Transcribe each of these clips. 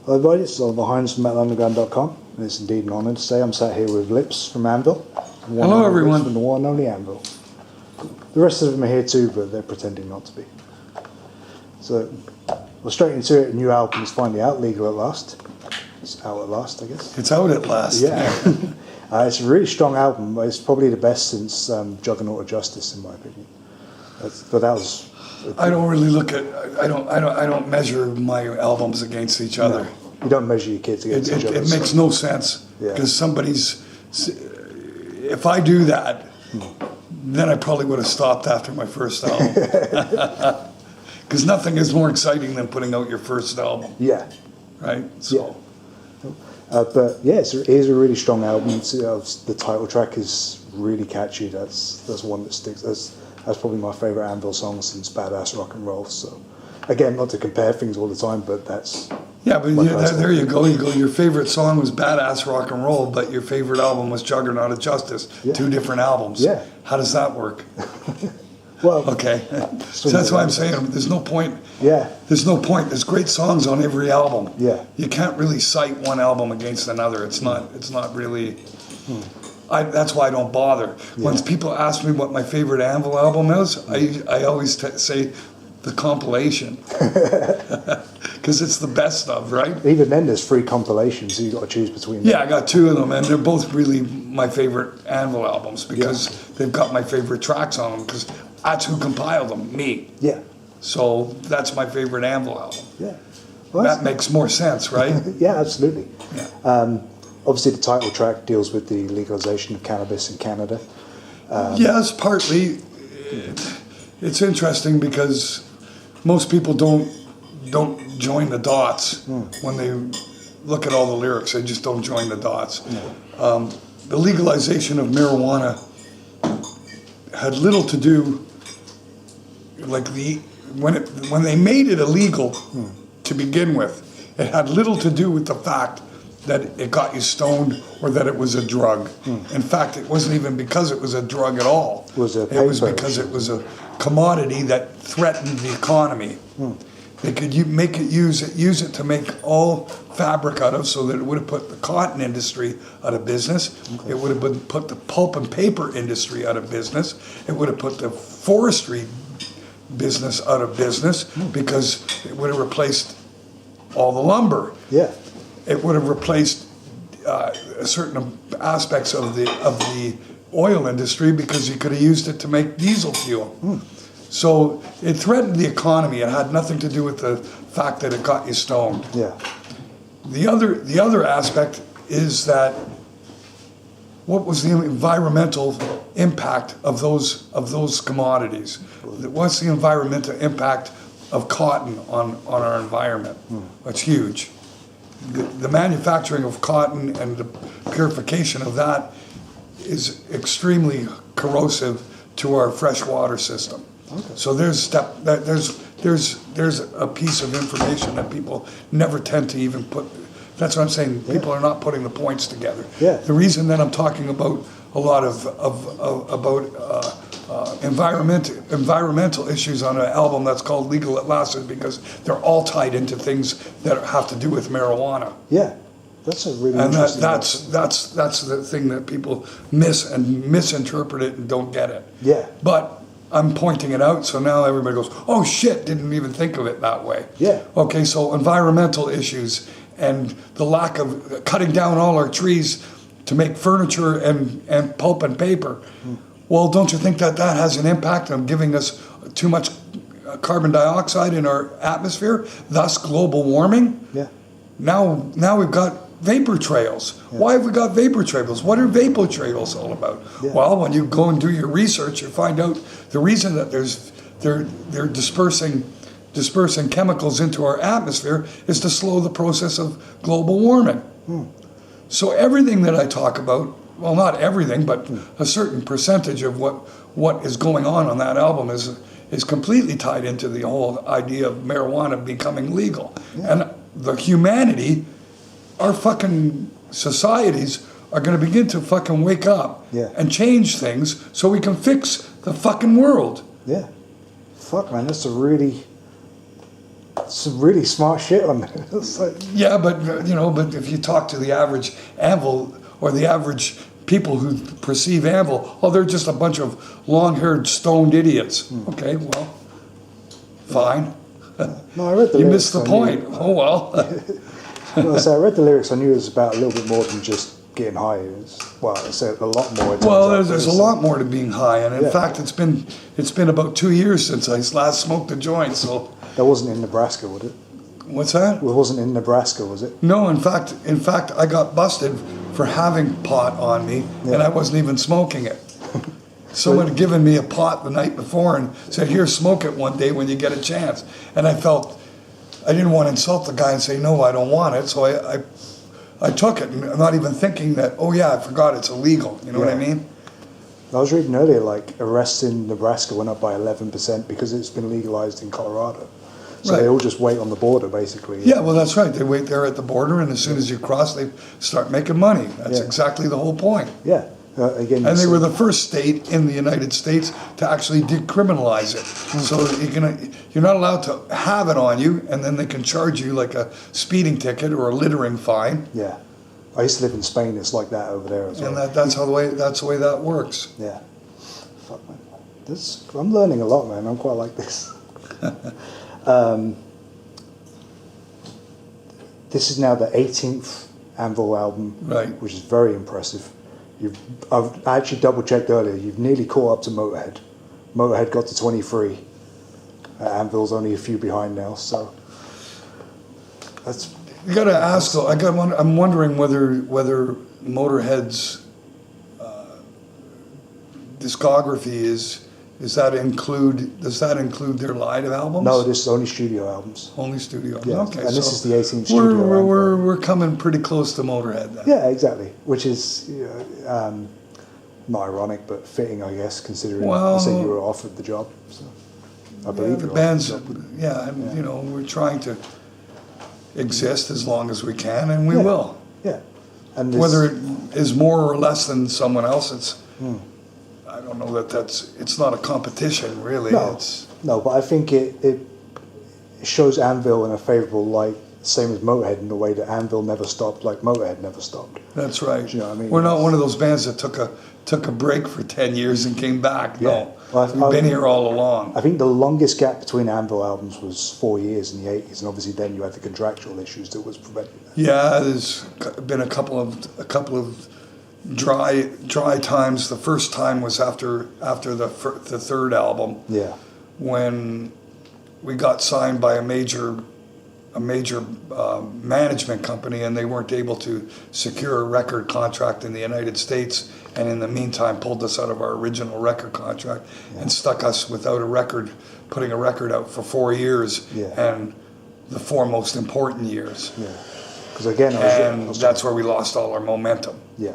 Hello everybody, it's Oliver Hines from MetalUnderground.com, and it's indeed an honour to say I'm sat here with Lips from Anvil. Hello everyone. From the one and only Anvil. The rest of them are here too, but they're pretending not to be. So, we're straight into it. A new album is finally out, legal at last. It's out at last, I guess. It's out at last. Yeah. It's a really strong album. It's probably the best since Juggernaut of Justice, in my opinion. But that was... I don't really look at. I don't measure my albums against each other. No, you don't measure your kids against each other. It makes no sense because somebody's. If I do that, then I probably would have stopped after my first album. Because nothing is more exciting than putting out your first album. Yeah. Right. So. Yeah. But yeah, it is a really strong album. The title track is really catchy. That's one that sticks. That's probably my favourite Anvil song since Badass Rock and Roll. So, again, not to compare things all the time, but that's... Yeah, but there you go. Your favourite song was Badass Rock and Roll, but your favourite album was Juggernaut of Justice. Yeah. Two different albums. Yeah. How does that work? Well... Okay. So that's why I'm saying there's no point. Yeah. There's no point. There's great songs on every album. Yeah. You can't really cite one album against another. It's not really... that's why I don't bother. Yeah. When people ask me what my favorite Anvil album is, I always say the compilation. Because it's the best of, right? Even then there's 3 compilations, so you've got to choose between them. Yeah, I got 2 of them, and they're both really my favorite Anvil albums because they've got my favorite tracks on them, because that's who compiled them, me. Yeah. So that's my favorite Anvil album. Yeah. Well, that makes more sense, right? Yeah, absolutely. Yeah. Obviously, the title track deals with the legalization of cannabis in Canada. Yes, partly. It's interesting because most people don't join the dots when they look at all the lyrics. They just don't join the dots. No. The legalization of marijuana had little to do, like when they made it illegal to begin with. It had little to do with the fact that it got you stoned or that it was a drug. In fact, it wasn't even because it was a drug at all. It was because it was a commodity that threatened the economy. They could use it to make all fabric out of, so that it would have put the cotton industry out of business. Okay. It would have put the pulp and paper industry out of business. It would have put the forestry business out of business because it would have replaced all the lumber. Yeah. It would have replaced certain aspects of the oil industry because you could have used it to make diesel fuel. So it threatened the economy. It had nothing to do with the fact that it got you stoned. Yeah. The other aspect is that what was the environmental impact of those commodities? What's the environmental impact of cotton on our environment? It's huge. The manufacturing of cotton and the purification of that is extremely corrosive to our freshwater system. Okay. So there's a piece of information that people never tend to even put. That's what I'm saying. People are not putting the points together. Yeah. The reason that I'm talking about a lot of environmental issues on an album that's called Legal at Last is because they're all tied into things that have to do with marijuana. Yeah, that's a really interesting. That's the thing that people misinterpret it and don't get it. Yeah. But I'm pointing it out, so now everybody goes, "Oh shit! Didn't even think of it that way." Yeah. Okay, so environmental issues and the lack of cutting down all our trees to make furniture and pulp and paper. Well, don't you think that has an impact on giving us too much carbon dioxide in our atmosphere, thus global warming? Yeah. Now we've got vapor trails. Yeah. Why have we got vapor trails? What are vapor trails all about? Yeah. Well, when you go and do your research, you find out the reason that they're dispersing chemicals into our atmosphere is to slow the process of global warming. So everything that I talk about, well, not everything, but a certain percentage of what is going on that album is completely tied into the whole idea of marijuana becoming legal. Yeah. And the humanity, our fucking societies are going to begin to fucking wake up and change things so we can fix the fucking world. Yeah. Fuck, man, that's a really some really smart shit on there. It's like, Yeah, but but if you talk to the average Anvil or the average people who perceive Anvil, oh, they're just a bunch of long-haired, stoned idiots. Okay, well, fine. no, I read the You lyrics. missed the point. Oh well. No, so I read the lyrics. I knew it was about a little bit more than just getting high. Well, I said a lot more. Well, there's a lot more to being high, and in Yeah. fact, it's been about 2 years since I last smoked a joint. So That wasn't in Nebraska, was it? what's that? Well, it wasn't in Nebraska, was it? No, in fact, I got busted for having pot on me, and I wasn't even smoking it. Someone had given me a pot the night before and said, "Here, smoke it one day when you get a chance." And I felt I didn't want to insult the guy and say, "No, I don't want it." So I took it, and I'm not even thinking that, oh yeah, I forgot it's illegal. You know what I Yeah. mean? I was reading earlier, like arrests in Nebraska went up by 11% because it's been legalized in Colorado. So they Right. all just wait on the border, basically. Yeah, well, that's right. They wait there at the border, and as soon as you cross, they start making money. That's Yeah. exactly the whole point. Yeah. Again, And they were the first state in the United States to actually decriminalize it. So you're not allowed to have it on you, and then they can charge you like a speeding ticket or a littering fine. Yeah. I used to live in Spain. It's like that over there as well. And that's the way that works. Yeah. Fuck, man. I'm learning a lot, man. I'm quite like this. This is now the 18th Anvil album, Right. which is very impressive. I've actually double checked earlier. You've nearly caught up to Motorhead. Motorhead got to 23. Anvil's only a few behind now, so that's You got to ask though. I'm wondering whether Motorhead's discography does that include their live albums? no. This is only studio albums. Only studio. Yeah, Okay, and this so is the 18th studio album. we're coming pretty close to Motorhead then. Yeah, exactly. Which is not ironic, but fitting, I guess, considering Well, you said you were offered the job. So I believe the you band's, were offered the job. yeah, and we're trying to exist as long as we can, and we Yeah. will. Yeah, and Whether it is more or less than someone else, I don't know it's not a competition really. no, but I think it shows Anvil in a favourable light, same as Motorhead in the way that Anvil never stopped, like Motorhead never stopped. That's right. You know what I mean? We're not one of those bands that took a break for 10 years and came back. Yeah. No, Well, we've been here all along. I think the longest gap between Anvil albums was 4 years in the 80s, and obviously then you had the contractual issues that was preventing that. Yeah, there's been a couple of dry times. The first time was after the third album, Yeah, when we got signed by a major management company, and they weren't able to secure a record contract in the United States, and in the meantime pulled us out of our original record contract and stuck us without putting a record out for 4 years, Yeah. and the 4 most important years. yeah. Because again, And that's where we lost all our momentum. yeah.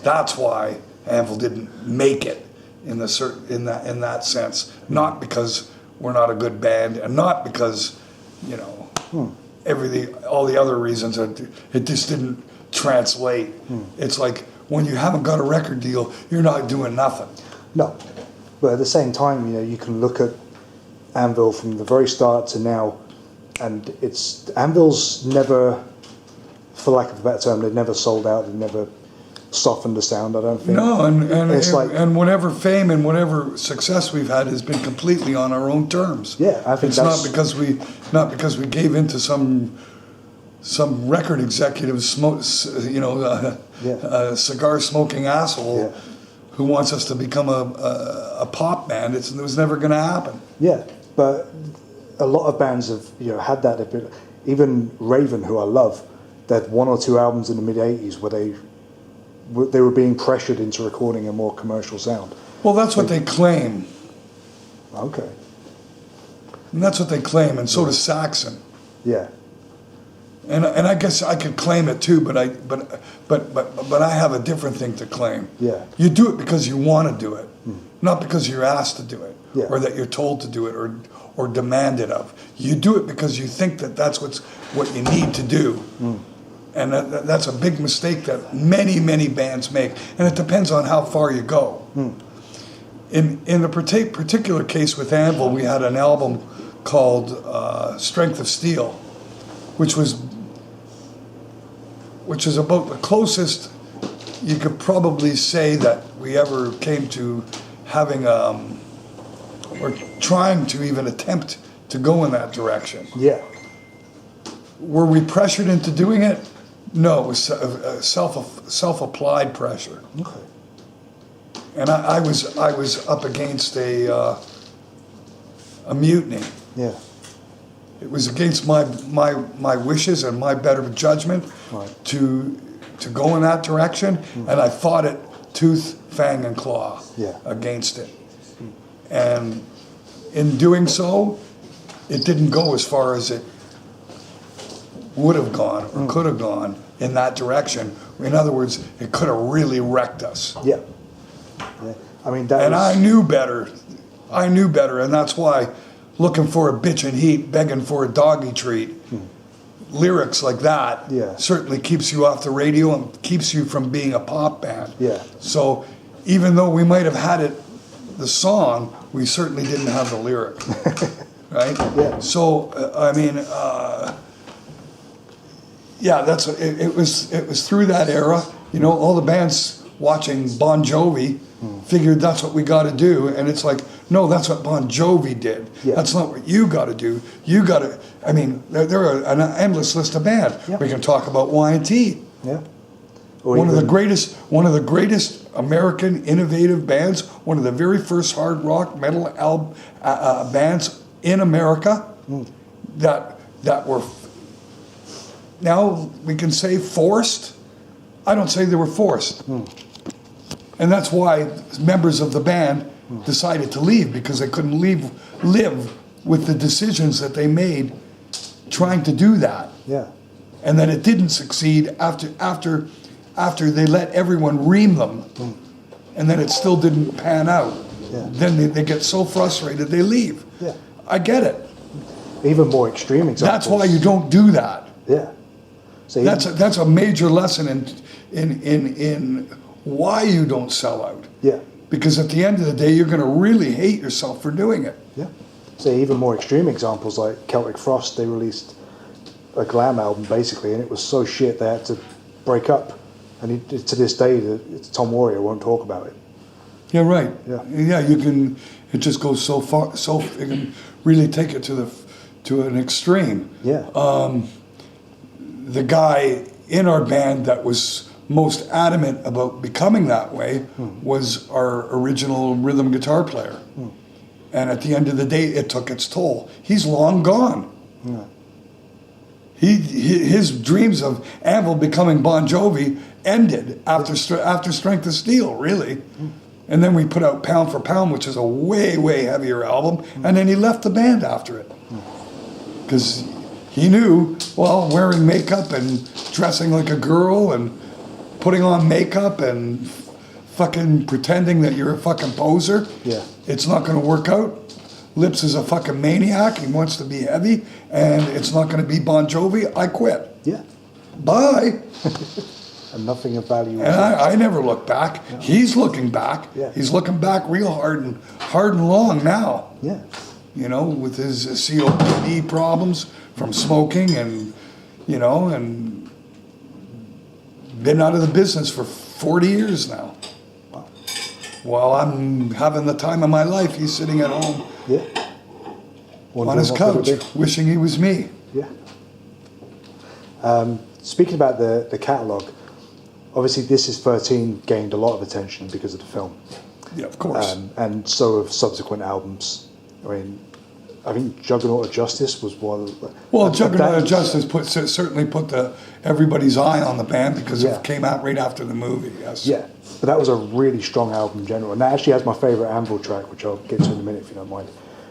That's why Anvil didn't make it in that sense. Not because we're not a good band, and not because all the other reasons that it just didn't translate. It's like when you haven't got a record deal, you're not doing nothing. No, but at the same time, you can look at Anvil from the very start to now, and Anvil's never, for lack of a better term, they've never sold out, they've never softened the sound, I don't think. No, It's like- and whatever fame and whatever success we've had has been completely on our own terms. Yeah, I think It's that's... not because we gave in to some record executive cigar smoking asshole Yeah. who wants us to become a pop band. It was never going to happen. Yeah, but a lot of bands have had that ability. Even Raven, who I love, they had 1 or 2 albums in the mid-'80s where they were being pressured into recording a more commercial sound. Well, that's what they claim. Okay. And that's what they claim, and so does Saxon. Yeah. And I guess I could claim it too, but I have a different thing to claim. Yeah. You do it because you want to do it, not because you're asked to do it, Yeah. or that you're told to do it, or demanded of. You do it because you think that that's what you need to do. And that's a big mistake that many bands make, and it depends on how far you go. In the particular case with Anvil, we had an album called Strength of Steel, which is about the closest you could probably say that we ever came to having or trying to even attempt to go in that direction. Yeah. Were we pressured into doing it? No, it was self-applied pressure. Okay. And I was up against a mutiny. Yeah. It was against my wishes and my better judgment Right. to go in that direction, and I fought it tooth, fang, and claw against it. And in doing so, it didn't go as far as it would have gone or could have gone in that direction. In other words, it could have really wrecked us. Yeah. Yeah. I mean, that And was, I knew better. And that's why looking for a bitch and heat, begging for a doggy treat, lyrics like that certainly keeps you off the radio and keeps you from being a pop band. Yeah. So even though we might have had the song, we certainly didn't have the lyric. Right? Yeah. So, it was through that era. You know, all the bands watching Bon Jovi figured that's what we got to do, and it's like, no, that's what Bon Jovi did. Yeah. That's not what you got to do. You got to. I mean, there are an endless list of bands. Yeah. We can talk about Y&T. Yeah. Or One of the even- greatest American innovative bands. One of the very first hard rock metal bands in America that were now we can say forced. I don't say they were forced. And that's why members of the band decided to leave, because they couldn't live with the decisions that they made trying to do that. Yeah. And then it didn't succeed after they let everyone ream them, and then it still didn't pan out. Yeah. Then they get so frustrated they leave. Yeah. I get it. Even more extreme examples. That's why you don't do that. Yeah. So That's a major lesson in why you don't sell out. yeah. Because at the end of the day, you're going to really hate yourself for doing it. Yeah. So even more extreme examples like Celtic Frost, they released a glam album basically, and it was so shit they had to break up. And to this day, Tom Warrior won't talk about it. Yeah, right. Yeah. Yeah, you can. It just goes so far. So you can really take it to an extreme. Yeah. The guy in our band that was most adamant about becoming that way was our original rhythm guitar player. And at the end of the day, it took its toll. He's long gone. Yeah. His dreams of Anvil becoming Bon Jovi ended after Strength of Steel, really. And then we put out Pound for Pound, which is a way, way heavier album. And then he left the band after it. Because he knew, well, wearing makeup and dressing like a girl and putting on makeup and fucking pretending that you're a fucking poser, it's not going to work out. Lips is a fucking maniac. He wants to be heavy, and it's not going to be Bon Jovi. I quit. Yeah. Bye. And nothing of value. And I never look back. Yeah. He's looking back. Yeah. He's looking back real hard and long now. Yeah. You know, with his COPD problems from smoking, and you know, and been out of the business for 40 years now. Wow. While I'm having the time of my life, he's sitting at home on his couch, wishing he was me. Yeah. Speaking about the catalogue, obviously This Is 13 gained a lot of attention because of the film. Yeah, of course. And so have subsequent albums. I think Juggernaut of Justice was one. Well, Juggernaut of Justice certainly put everybody's eye on the band because Yeah. it came out right after the movie. Yes. Yeah, but that was a really strong album in general. And that actually has my favourite Anvil track, which I'll get to in a minute if you don't mind.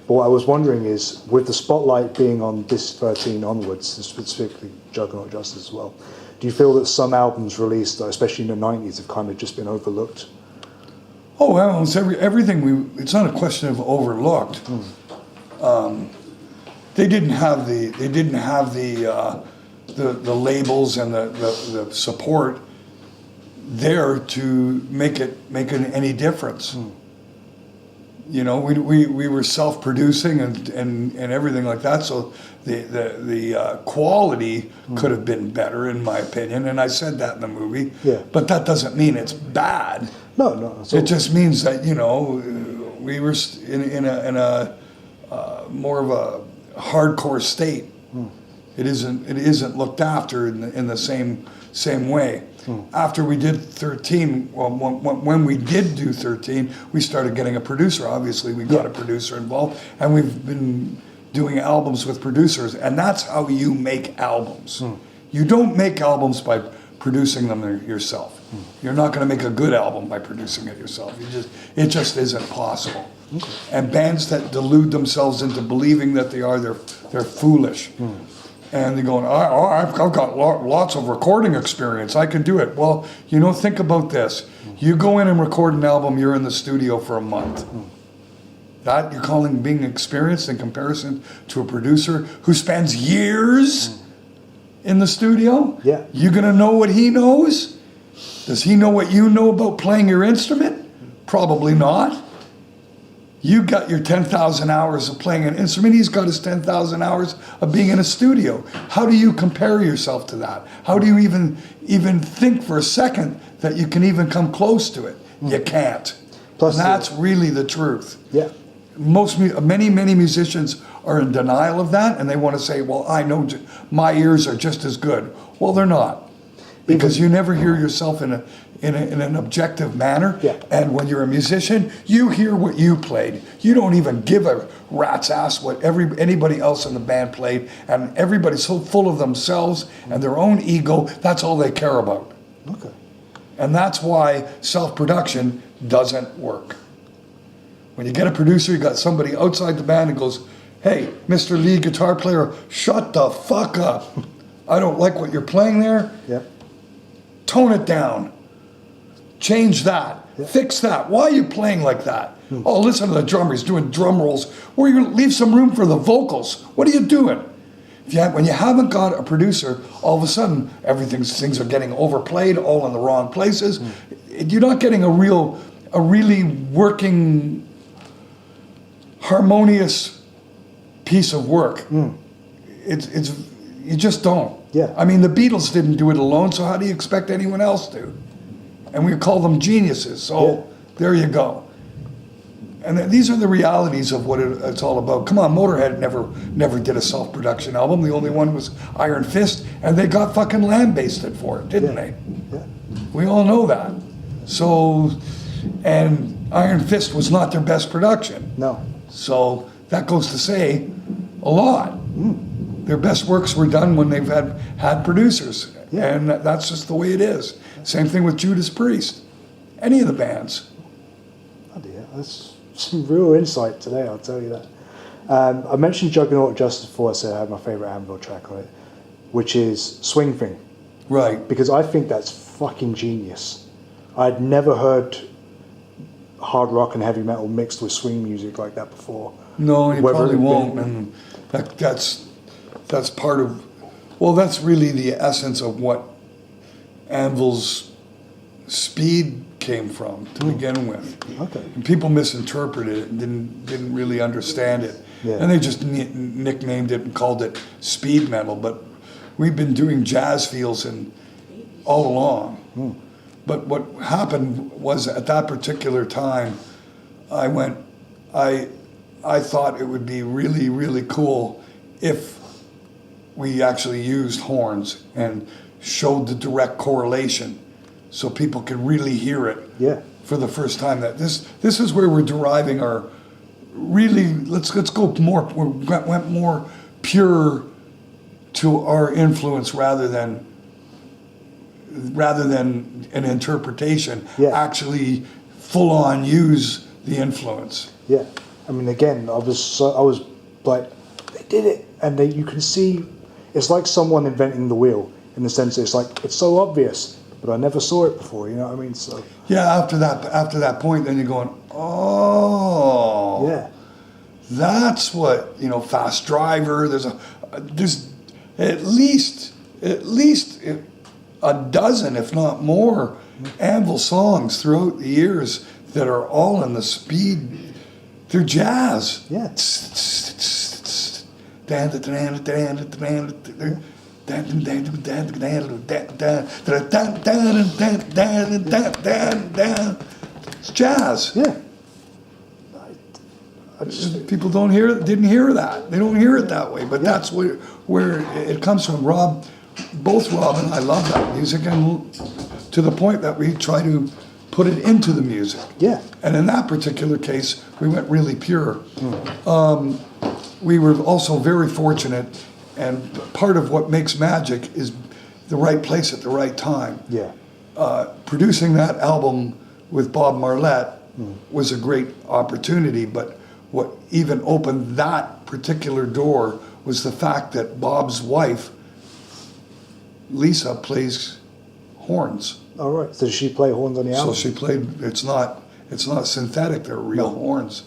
But what I was wondering is, with the spotlight being on This 13 onwards, and specifically Juggernaut of Justice as well, do you feel that some albums released, especially in the 90s, have kind of just been overlooked? Oh well, it's everything. It's not a question of overlooked. They didn't have the labels and the support there to make any difference. You know, we were self-producing and everything like that, so the quality could have been better, in my opinion, and I said that in the movie. Yeah. But that doesn't mean it's bad. No, no. It just means that, you know, we were in a more of a hardcore state. It isn't looked after in the same way. After we did 13, well, when we did do 13, we started getting a producer. Obviously, we got a producer involved, and we've been doing albums with producers, and that's how you make albums. You don't make albums by producing them yourself. You're not going to make a good album by producing it yourself. It just isn't possible. And bands that delude themselves into believing that they're foolish. And they're going, I've got lots of recording experience. I can do it. Well, you know, think about this. You go in and record an album, you're in the studio for a month. That you're calling being experienced in comparison to a producer who spends years in the studio? Yeah. You gonna know what he knows? Does he know what you know about playing your instrument? Probably not. You got your 10,000 hours of playing an instrument. He's got his 10,000 hours of being in a studio. How do you compare yourself to that? How do you even think for a second that you can even come close to it? You can't. Plus, that's really the truth. Yeah. Many musicians are in denial of that, and they want to say, well, I know my ears are just as good. Well, they're not. Because you never hear yourself in an objective manner. Yeah. And when you're a musician, you hear what you played. You don't even give a rat's ass what anybody else in the band played. And everybody's so full of themselves and their own ego, that's all they care about. Okay. And that's why self-production doesn't work. When you get a producer, you got somebody outside the band and goes, hey, Mr. Lead guitar player, shut the fuck up. I don't like what you're playing there. Yeah. Tone it down. Change that. Yeah. Fix that. Why are you playing like that? Oh, listen to the drummer. He's doing drum rolls. Well, you leave some room for the vocals. What are you doing? When you haven't got a producer, all of a sudden things are getting overplayed, all in the wrong places. You're not getting a really working, harmonious piece of work. It's you just don't. Yeah. I mean, the Beatles didn't do it alone, so how do you expect anyone else to? And we call them geniuses. So there you go. And these are the realities of what it's all about. Come on, Motorhead never did a self-production album. The only one was Iron Fist, and they got fucking lambasted for it, didn't they? Yeah. We all know that. So, and Iron Fist was not their best production. No. So that goes to say a lot. Their best works were done when they've had producers. Yeah. And that's just the way it is. Same thing with Judas Priest. Any of the bands. Oh dear, that's some real insight today, I'll tell you that. I mentioned Juggernaut just before I said I had my favourite Anvil track on it, which is Swing Thing. Right. Because I think that's fucking genius. I'd never heard hard rock and heavy metal mixed with swing music like that before. No, you probably won't. And that's part of, well, that's really the essence of what Anvil's speed came from to begin with. Okay. And people misinterpreted it and didn't really understand it. Yeah. And they just nicknamed it and called it speed metal. But we've been doing jazz feels all along. But what happened was at that particular time, I thought it would be really, really cool if we actually used horns and showed the direct correlation so people could really hear it for the first time. That this is where we're deriving our really, let's go more, went more pure to our influence rather than an interpretation, actually full on use the influence. Yeah, I mean, again, I was like, they did it, and you can see, it's like someone inventing the wheel in the sense that it's so obvious, but I never saw it before. You know what I mean? So yeah, after that point, then you're going, oh, yeah, that's what Fast Driver. There's at least a dozen, if not more, Anvil songs throughout the years that are all in the speed They're jazz. Yeah. It's jazz. Yeah. People didn't hear that. They don't hear it that way, but that's where it comes from. Both Rob and I love that music, and to the point that we try to put it into the music. Yeah. And in that particular case, we went really pure. We were also very fortunate, and part of what makes magic is the right place at the right time. Yeah. Producing that album with Bob Marlette was a great opportunity, but what even opened that particular door was the fact that Bob's wife, Lisa, plays horns. All right. So does she play horns on the album? So she played. It's not synthetic. They're real horns.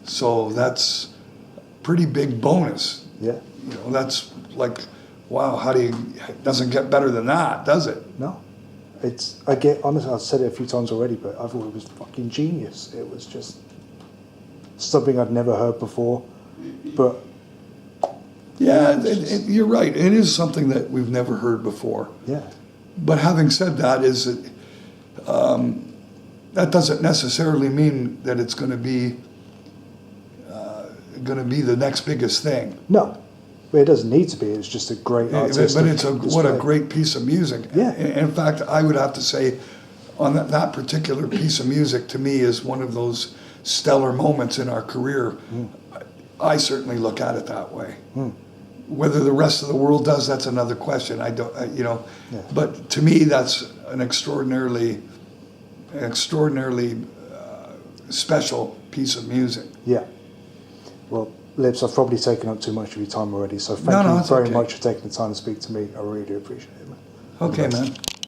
So that's a pretty big bonus. Yeah. You know, that's like, wow. It doesn't get better than that, does it? No. Honestly, I've said it a few times already, but I thought it was fucking genius. It was just something I'd never heard before. But yeah, you're right. It is something that we've never heard before. yeah. But having said that, that doesn't necessarily mean that it's going to be the next biggest thing. No. But it doesn't need to be. It's just a great artistic But it's what a display. great piece of music. Yeah. In fact, I would have to say, on that particular piece of music, to me, is one of those stellar moments in our career. I certainly look at it that way. Whether the rest of the world does, that's another question. I don't, Yeah. But to me, that's an extraordinarily special piece of music. Yeah. Well, Lips, I've probably taken up too much of your time already, so thank No, you it's very okay. much for taking the time to speak to me. I really do appreciate it, man. Okay, man.